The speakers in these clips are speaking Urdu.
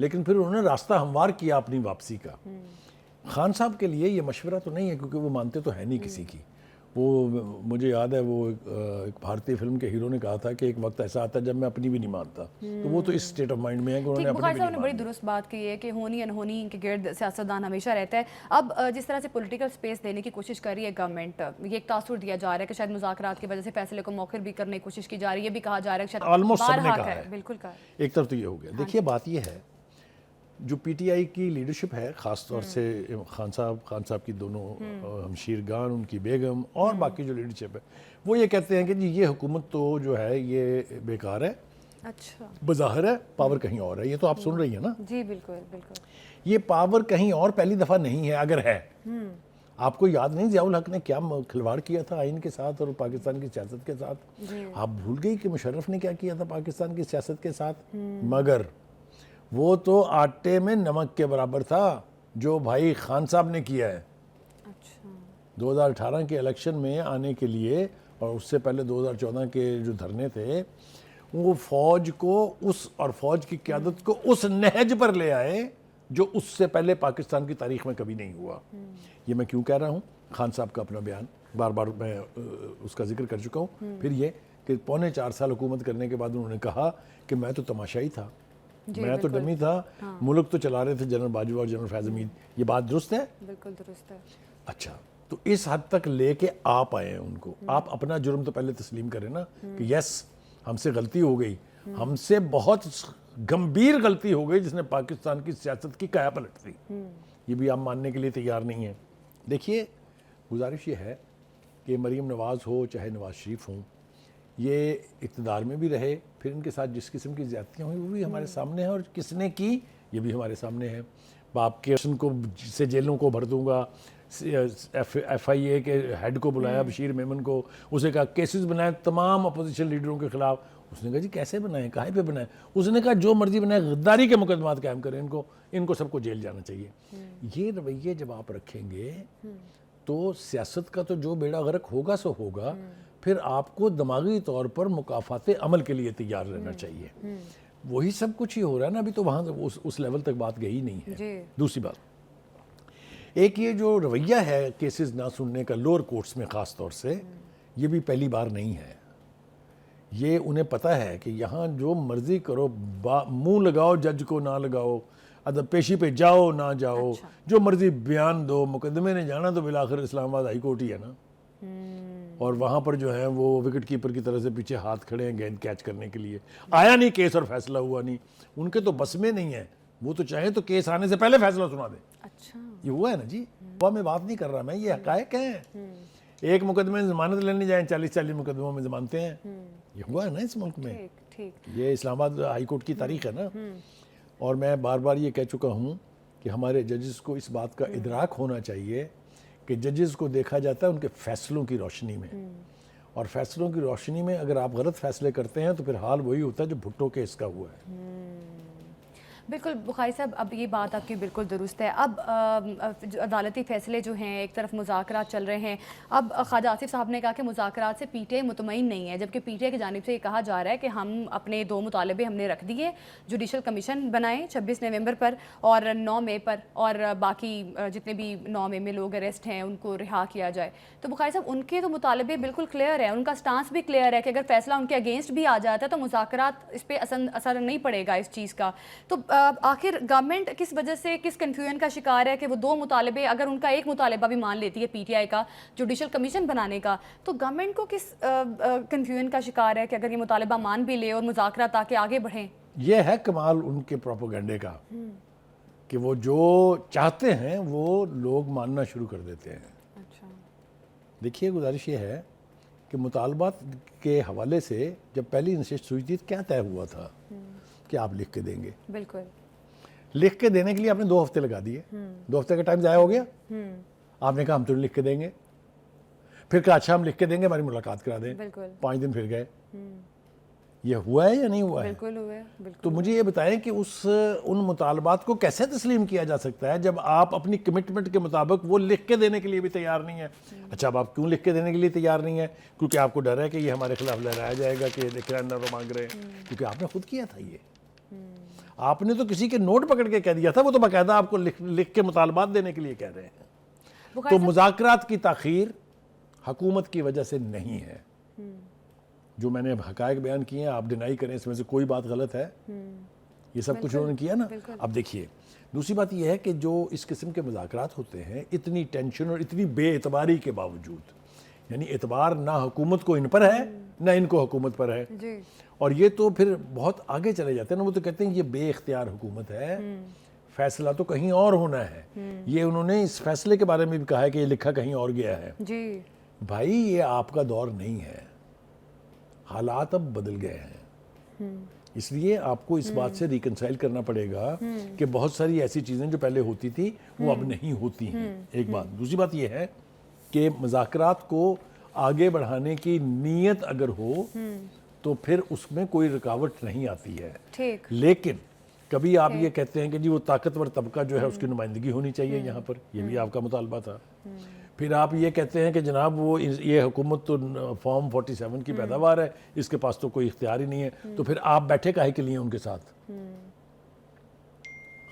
لیکن پھر انہوں نے راستہ ہموار کیا اپنی واپسی کا. خان صاحب کے لیے یہ مشورہ تو نہیں ہے کیونکہ وہ مانتے تو ہے نہیں کسی کی. وہ مجھے یاد ہے وہ ایک بھارتی فلم کے ہیرو نے کہا تھا کہ ایک وقت ایسا آتا ہے جب میں اپنی بھی نہیں مانتا. تو وہ تو اس اسٹیٹ آف مائنڈ میں ہے کہ انہوں نے اپنی بھی نہیں نے بڑی درست بات کی ہے کہ ہونی انہونی کے گرد سیاستدان ہمیشہ رہتا ہے. اب جس طرح سے پولیٹیکل سپیس دینے کی کوشش کر رہی ہے گورنمنٹ, یہ ایک تاثر دیا جا رہا ہے کہ شاید مذاکرات کی وجہ سے فیصلے کو مؤخر بھی کرنے کی کوشش کی جا رہی ہے. یہ بھی کہا جا رہا ہے کہ شاید آلموسٹ سب نے بارہا کہا ہے. بالکل کہا. ایک طرف تو یہ ہو گیا. دیکھیے بات یہ ہے جو پی ٹی آئی کی لیڈرشپ ہے, خاص طور سے خان صاحب کی دونوں ہمشیرگان, ان کی بیگم اور باقی جو لیڈرشپ ہے, وہ یہ کہتے ہیں کہ جی یہ حکومت تو جو ہے یہ بیکار ہے. اچھا, بظاہر ہے پاور کہیں اور ہے. یہ تو آپ سن رہی ہیں نا. جی بالکل بالکل. یہ پاور کہیں اور پہلی دفعہ نہیں ہے. اگر ہے, آپ کو یاد نہیں ضیاء الحق نے کیا کھلواڑ کیا تھا آئین کے ساتھ اور پاکستان کی سیاست کے ساتھ؟ آپ بھول گئی کہ مشرف نے کیا کیا تھا پاکستان کی سیاست کے ساتھ؟ مگر وہ تو آٹے میں نمک کے برابر تھا جو بھائی خان صاحب نے کیا ہے. 2018 کے الیکشن میں آنے کے لیے اور اس سے پہلے 2014 کے جو دھرنے تھے, وہ فوج کو اور فوج کی قیادت کو اس نہج پر لے آئے جو اس سے پہلے پاکستان کی تاریخ میں کبھی نہیں ہوا. یہ میں کیوں کہہ رہا ہوں؟ خان صاحب کا اپنا بیان بار بار میں اس کا ذکر کر چکا ہوں. پھر یہ کہ 4.25 سال حکومت کرنے کے بعد انہوں نے کہا کہ میں تو تماشائی تھا, میں تو ڈمی تھا, ملک تو چلا رہے تھے جنرل باجوہ اور جنرل فیض حمید. یہ بات درست ہے؟ بالکل درست ہے. اچھا, تو اس حد تک لے کے آپ آئے ہیں ان کو. آپ اپنا جرم تو پہلے تسلیم کریں نا کہ یس ہم سے غلطی ہو گئی, ہم سے بہت گمبھیر غلطی ہو گئی جس نے پاکستان کی سیاست کی کایا پلٹ دی. یہ بھی آپ ماننے کے لیے تیار نہیں ہیں. دیکھیے گزارش یہ ہے کہ مریم نواز ہو چاہے نواز شریف ہوں, یہ اقتدار میں بھی رہے, پھر ان کے ساتھ جس قسم کی زیادتیاں ہوئی وہ بھی ہمارے سامنے ہیں, اور کس نے کی یہ بھی ہمارے سامنے ہے. باپ کے کو سے جیلوں کو بھر دوں گا, ایف آئی اے کے ہیڈ کو بلایا بشیر میمن کو, اسے کہا کیسز بنائے تمام اپوزیشن لیڈروں کے خلاف. اس نے کہا جی کیسے بنائیں, کہاں پہ بنائیں؟ اس نے کہا جو مرضی بنائے, غداری کے مقدمات قائم کریں, ان کو سب کو جیل جانا چاہیے. یہ رویے جب آپ رکھیں گے تو سیاست کا تو جو بیڑا غرق ہوگا سو ہوگا. پھر آپ کو دماغی طور پر مکافات عمل کے لیے تیار رہنا چاہیے. وہی سب کچھ ہی ہو رہا ہے نا ابھی, تو وہاں اس لیول تک بات گئی نہیں ہے. دوسری بات, ایک یہ جو رویہ ہے کیسز نہ سننے کا لوور کورٹس میں خاص طور سے, یہ بھی پہلی بار نہیں ہے. یہ انہیں پتہ ہے کہ یہاں جو مرضی کرو, منہ لگاؤ جج کو نہ لگاؤ, ادب پیشی پہ جاؤ نہ جاؤ, جو مرضی بیان دو, مقدمے نے جانا تو بالآخر اسلام آباد ہائی کورٹ ہی ہے نا. اور وہاں پر جو ہے وہ وکٹ کیپر کی طرح سے پیچھے ہاتھ کھڑے ہیں گیند کیچ کرنے کے لیے. آیا نہیں کیس اور فیصلہ ہوا نہیں, ان کے تو بس میں نہیں ہے. وہ تو چاہیں تو کیس آنے سے پہلے فیصلہ سنا دیں. اچھا, یہ ہوا ہے نا جی. وہ میں بات نہیں کر رہا, میں یہ حقائق ہیں. ایک مقدمے میں ضمانت لینے جائیں 40 مقدموں میں ضمانتیں ہیں. یہ ہوا ہے نا اس ملک میں. یہ اسلام آباد ہائی کورٹ کی تاریخ ہے نا. اور میں بار بار یہ کہہ چکا ہوں کہ ہمارے ججز کو اس بات کا ادراک ہونا چاہیے کہ ججز کو دیکھا جاتا ہے ان کے فیصلوں کی روشنی میں, اور فیصلوں کی روشنی میں اگر آپ غلط فیصلے کرتے ہیں تو پھر حال وہی ہوتا ہے جو بھٹو کیس کا ہوا ہے. بالکل بخاری صاحب, اب یہ بات آپ کی بالکل درست ہے. اب عدالتی فیصلے جو ہیں, ایک طرف مذاکرات چل رہے ہیں. اب خواجہ آصف صاحب نے کہا کہ مذاکرات سے پی ٹی آئی مطمئن نہیں ہے, جبکہ پی ٹی آئی کی جانب سے یہ کہا جا رہا ہے کہ ہم اپنے 2 مطالبے ہم نے رکھ دیے, جوڈیشل کمیشن بنائیں 26 نومبر پر اور 9 مئی پر, اور باقی جتنے بھی 9 مئی میں لوگ اریسٹ ہیں ان کو رہا کیا جائے. تو بخاری صاحب ان کے تو مطالبے بالکل کلیئر ہیں, ان کا سٹانس بھی کلیئر ہے کہ اگر فیصلہ ان کے اگینسٹ بھی آ جاتا ہے تو مذاکرات اس پہ اثر نہیں پڑے گا اس چیز کا. تو آخر گورنمنٹ کس وجہ سے کس کنفیوژن کا شکار ہے کہ وہ 2 مطالبے, اگر ان کا ایک مطالبہ بھی مان لیتی ہے پی ٹی آئی کا جوڈیشل کمیشن بنانے کا, تو گورنمنٹ کو کس کنفیوژن کا شکار ہے کہ اگر یہ مطالبہ مان بھی لے اور مذاکرات تاکہ آگے بڑھیں؟ یہ ہے کمال ان کے پروپیگنڈے کا کہ وہ جو چاہتے ہیں وہ لوگ ماننا شروع کر دیتے ہیں. اچھا, دیکھیے گزارش یہ ہے کہ مطالبات کے حوالے سے جب پہلی نشست ہوئی تھی کیا طے ہوا تھا کہ آپ لکھ کے دیں گے. بالکل, لکھ کے دینے کے لیے آپ نے 2 ہفتے لگا دیے. 2 ہفتے کا ٹائم ضائع ہو گیا. آپ نے کہا ہم تو لکھ کے دیں گے. پھر کہا اچھا ہم لکھ کے دیں گے, ہماری ملاقات کرا دیں. 5 دن پھر گئے. یہ ہوا ہے یا نہیں ہوا ہے؟ بالکل ہوا ہے. تو مجھے یہ بتائیں کہ ان مطالبات کو کیسے تسلیم کیا جا سکتا ہے جب آپ اپنی کمٹمنٹ کے مطابق وہ لکھ کے دینے کے لیے بھی تیار نہیں ہے. اچھا, اب آپ کیوں لکھ کے دینے کے لیے تیار نہیں ہے؟ کیونکہ آپ کو ڈر ہے کہ یہ ہمارے خلاف لہرایا جائے گا کہ لکھ رہے ہیں نہ وہ مانگ رہے ہیں, کیونکہ آپ نے خود کیا تھا. یہ آپ نے تو کسی کے نوٹ پکڑ کے کہہ دیا تھا, وہ تو باقاعدہ آپ کو لکھ کے مطالبات دینے کے لیے کہہ رہے ہیں. تو مذاکرات کی تاخیر حکومت کی وجہ سے نہیں ہے. جو میں نے حقائق بیان کیے ہیں, آپ ڈینائی کریں اس میں سے کوئی بات غلط ہے, یہ سب کچھ انہوں نے کیا نا. اب دیکھیے دوسری بات یہ ہے کہ جو اس قسم کے مذاکرات ہوتے ہیں اتنی ٹینشن اور اتنی بے اعتباری کے باوجود, یعنی اعتبار نہ حکومت کو ان پر ہے نہ ان کو حکومت پر ہے, اور یہ تو پھر بہت آگے چلے جاتے ہیں نا. وہ تو کہتے ہیں یہ بے اختیار حکومت ہے, فیصلہ تو کہیں اور ہونا ہے. یہ انہوں نے اس فیصلے کے بارے میں بھی کہا ہے کہ یہ لکھا کہیں اور گیا ہے. بھائی یہ آپ کا دور نہیں ہے, حالات اب بدل گئے ہیں, اس لیے آپ کو اس بات سے ریکنسائل کرنا پڑے گا کہ بہت ساری ایسی چیزیں جو پہلے ہوتی تھی وہ اب نہیں ہوتی ہیں. ایک بات. دوسری بات یہ ہے کہ مذاکرات کو آگے بڑھانے کی نیت اگر ہو تو پھر اس میں کوئی رکاوٹ نہیں آتی ہے. لیکن کبھی آپ یہ کہتے ہیں کہ جی وہ طاقتور طبقہ جو ہے اس کی نمائندگی ہونی چاہیے یہاں پر, یہ بھی آپ کا مطالبہ تھا. پھر آپ یہ کہتے ہیں کہ جناب وہ یہ حکومت تو فارم 47 کی پیداوار ہے, اس کے پاس تو کوئی اختیار ہی نہیں ہے, تو پھر آپ بیٹھے کاہے کے لیے ان کے ساتھ.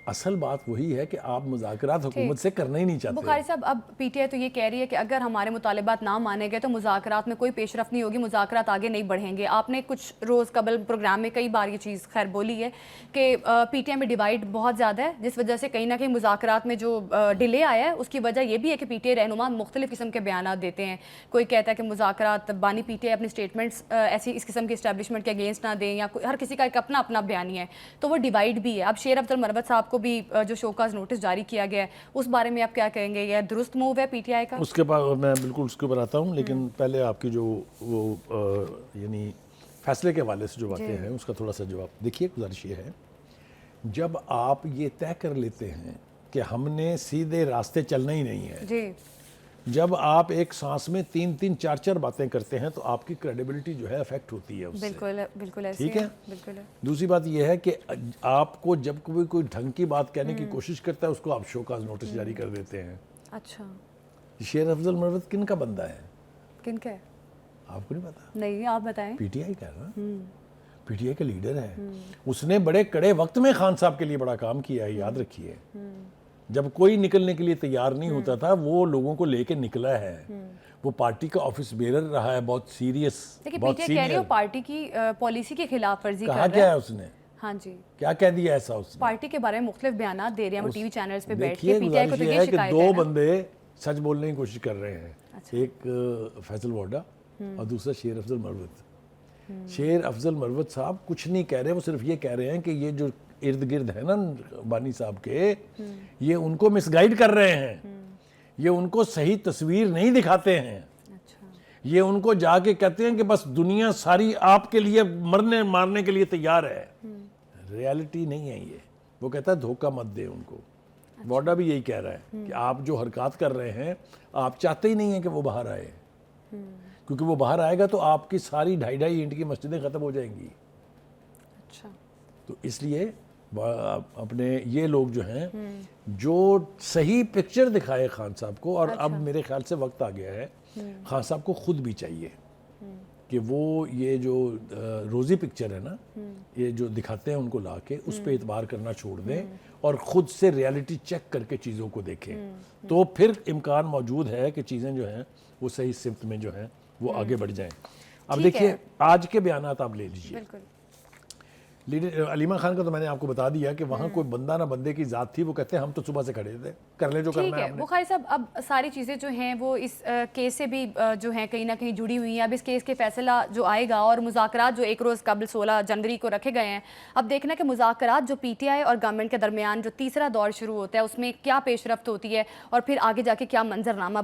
اصل بات وہی ہے کہ آپ مذاکرات حکومت سے کرنا ہی نہیں چاہتے. بخاری صاحب اب پی ٹی آئی تو یہ کہہ رہی ہے کہ اگر ہمارے مطالبات نہ مانے گئے تو مذاکرات میں کوئی پیش رفت نہیں ہوگی, مذاکرات آگے نہیں بڑھیں گے. آپ نے کچھ روز قبل پروگرام میں کئی بار یہ چیز خیر بولی ہے کہ پی ٹی آئی میں ڈیوائیڈ بہت زیادہ ہے, جس وجہ سے کہیں نہ کہیں مذاکرات میں جو ڈیلے آیا ہے اس کی وجہ یہ بھی ہے کہ پی ٹی آئی رہنما مختلف قسم کے بیانات دیتے ہیں. کوئی کہتا ہے کہ مذاکرات بانی پی ٹی آئی اپنی سٹیٹمنٹس ایسی اس قسم کی اسٹیبلشمنٹ کے اگینسٹ نہ دیں, یا ہر کسی کا ایک اپنا اپنا بیانی ہے, تو وہ ڈیوائیڈ بھی ہے. اب شیر افضل مروت صاحب کو بھی جو شوکاز نوٹس جاری کیا گیا ہے, اس بارے میں آپ کیا کہیں گے؟ یہ درست موو ہے پی ٹی آئی کا؟ اس کے بعد میں بالکل اس کے اوپر آتا ہوں, لیکن پہلے آپ کی جو وہ یعنی فیصلے کے حوالے سے جو باتیں ہیں اس کا تھوڑا سا جواب. دیکھیے گزارش یہ ہے, جب آپ یہ طے کر لیتے ہیں کہ ہم نے سیدھے راستے چلنا ہی نہیں ہے, جب آپ ایک سانس میں 3-3 4-4 باتیں کرتے ہیں تو آپ کی کریڈیبلٹی جو ہے افیکٹ ہوتی ہے اس سے. بالکل ٹھیک ہے. دوسری بات یہ ہے کہ آپ کو جب کوئی ڈھنگ کی بات کہنے کی کوشش کرتا ہے اس کو آپ شوکاز نوٹس جاری کر دیتے ہیں. اچھا, شیر افضل مروت کن کا بندہ ہے؟ کن کا ہے آپ کو نہیں پتا؟ نہیں, آپ بتائیں. پی ٹی آئی کا ہے نا, پی ٹی آئی کا لیڈر ہے. اس نے بڑے کڑے وقت میں خان صاحب کے لیے بڑا کام کیا ہے, یاد رکھیے. جب کوئی نکلنے کے لیے تیار نہیں ہوتا تھا وہ لوگوں کو لے کے نکلا ہے. وہ پارٹی کا آفس بیرر رہا ہے, بہت سیریس, بہت سینئر. پارٹی کی پالیسی کی خلاف ورزی کر رہا ہے. کہا کیا ہے اس نے؟ ہاں جی, کیا کہہ دیا ایسا اس نے؟ پارٹی کے بارے میں مختلف بیانات دے رہے ہیں وہ ٹی وی چینلز پہ بیٹھ کے. دیکھیے پی ٹی آئی کو تو یہ گزارش یہ ہے کہ شکایت ہے دو بندے سچ بولنے کی کوشش کر رہے ہیں, ایک فیصل ووڈا اور دوسرا شیر افضل مروت. شیر افضل مروت صاحب کچھ نہیں کہہ رہے, وہ صرف یہ کہہ رہے ہیں کہ یہ جو ارد گرد ہے نا بانی صاحب کے, یہ ان کو مس گائیڈ کر رہے ہیں, یہ ان کو صحیح تصویر نہیں دکھاتے ہیں. یہ ان کو جا کے کہتے ہیں کہ بس دنیا ساری آپ کے لیے مرنے مارنے کے لیے تیار ہے. ریالٹی نہیں ہے یہ. وہ کہتا ہے دھوکہ مت دے ان کو. ووڈا بھی یہی کہہ رہا ہے کہ آپ جو حرکات کر رہے ہیں آپ چاہتے ہی نہیں ہیں کہ وہ باہر آئے, کیونکہ وہ باہر آئے گا تو آپ کی ساری 2.5 اینٹ کی مسجدیں ختم ہو جائیں گی. اچھا, تو اس لیے اپنے یہ لوگ جو ہیں جو صحیح پکچر دکھائے خان صاحب کو, اور اب میرے خیال سے وقت آ گیا ہے خان صاحب کو خود بھی چاہیے کہ وہ یہ جو روزی پکچر ہے نا, یہ جو دکھاتے ہیں ان کو لا کے اس پہ اعتبار کرنا چھوڑ دیں اور خود سے ریالٹی چیک کر کے چیزوں کو دیکھیں, تو پھر امکان موجود ہے کہ چیزیں جو ہیں وہ صحیح سمت میں جو ہیں وہ آگے بڑھ جائیں. اب دیکھیے آج کے بیانات آپ لے لیجئے. لیڈر علیمہ خان کا تو میں نے آپ کو بتا دیا کہ وہاں کوئی بندہ نہ بندے کی ذات تھی, وہ کہتے ہیں ہم تو صبح سے کھڑے تھے, کر لیں جو کرنا ہے. بخاری صاحب اب ساری چیزیں جو ہیں وہ اس کیس سے بھی جو ہیں کہیں نہ کہیں جڑی ہوئی ہیں. اب اس کیس کے فیصلہ جو آئے گا اور مذاکرات جو ایک روز قبل 16 جنوری کو رکھے گئے ہیں, اب دیکھنا کہ مذاکرات جو پی ٹی آئی اور گورنمنٹ کے درمیان جو تیسرا دور شروع ہوتا ہے اس میں کیا پیش رفت ہوتی ہے اور پھر آگے جا کے کیا منظرنامہ